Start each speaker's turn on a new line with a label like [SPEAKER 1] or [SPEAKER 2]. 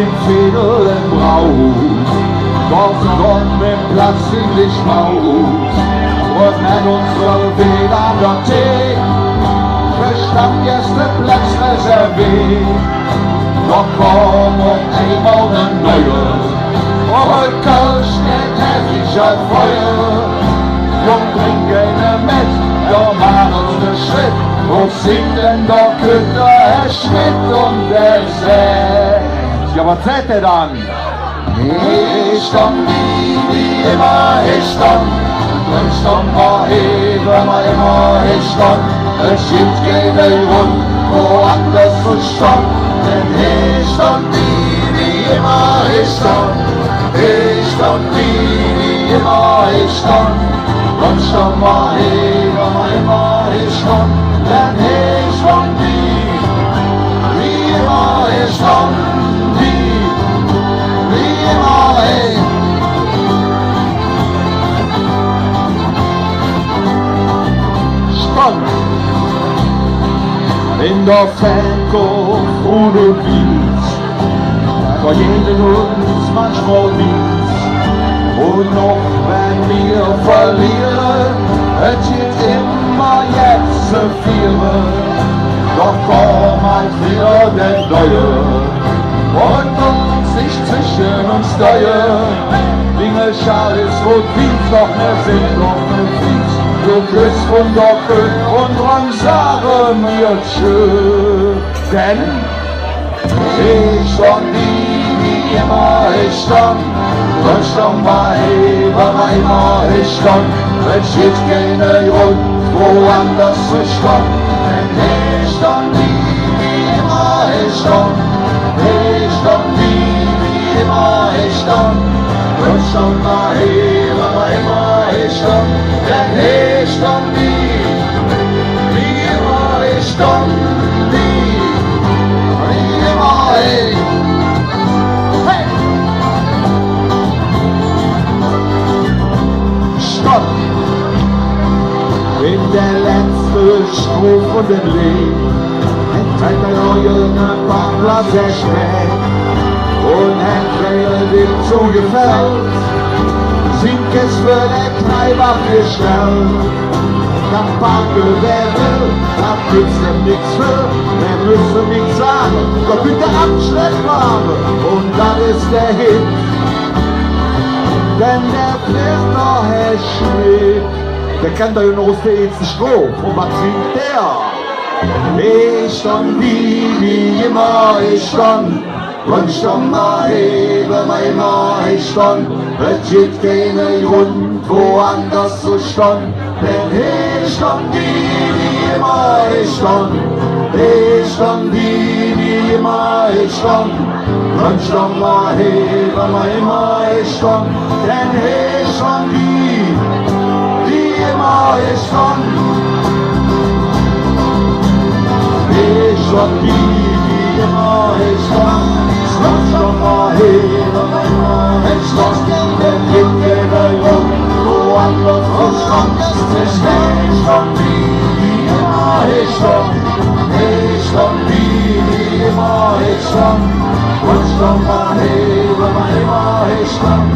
[SPEAKER 1] im federnden Braut, doch kommen Platz in die Schmaut. Und wenn unsere Wege an der Tee für Stammgäste Platz reserviert, doch kommen einmal ein neuer, aber Kölsch nicht heftig auf Feuer. Jung trinken mit, da machen uns den Schritt und singen doch Günther, Herr Schmidt und der Seth. Ja, was seht ihr dann? Ich stand wie immer, ich stand. Ich stand mal hier, wenn man immer ich stand. Es gibt keine Grund, woanders zu stand. Denn ich stand wie immer, ich stand. Ich stand wie immer, ich stand. Und stand mal hier, wenn man immer ich stand. Denn ich stand wie immer, ich stand. In der Fankurve ohne Wies, bei jedem uns manchmal wies. Und noch wenn wir verlieren, es geht immer jetzt zu vieren. Doch komm ein wieder der Neue und uns nicht zwischen uns steuern. Dinge schade ist, wo Wies doch mehr sind, doch mehr Wies. Du küsst von der König und dran sage mir schön. Denn ich stand wie immer, ich stand. Und stand mal hier, weil immer ich stand. Es gibt keine Grund, woanders zu stand. Denn ich stand wie immer, ich stand. Ich stand wie immer, ich stand. Und stand mal hier, weil immer ich stand. Denn ich stand wie immer, ich stand wie immer, hey! Stopp! In der letzten Strophe dem Lied enthält der junge Parkplatz erschreckt und entweder dem zugefällt. Sind es für der Kneipe abgestellt. Dann parke wer will, da gibt's dem nichts für. Wer müsste nichts sagen, doch bitte Abschlecht machen. Und dann ist der Hit, denn der fährt doch Herr Schmidt. Der kennt doch noch aus der ersten Strophe. Und was singt der? Ich stand wie immer, ich stand. Und stand mal hier, wenn immer ich stand. Es gibt keinen Grund, woanders zu stand. Denn ich stand wie immer, ich stand. Ich stand wie immer, ich stand. Und stand mal hier, wenn immer ich stand. Denn ich stand wie immer, ich stand. Ich stand wie immer, ich stand. Ich stand mal hier, wenn immer ich stand. Denn gibt keine Grund, woanders zu stand. Ich stand wie immer, ich stand. Ich stand wie immer, ich stand. Und stand mal hier, wenn immer ich stand.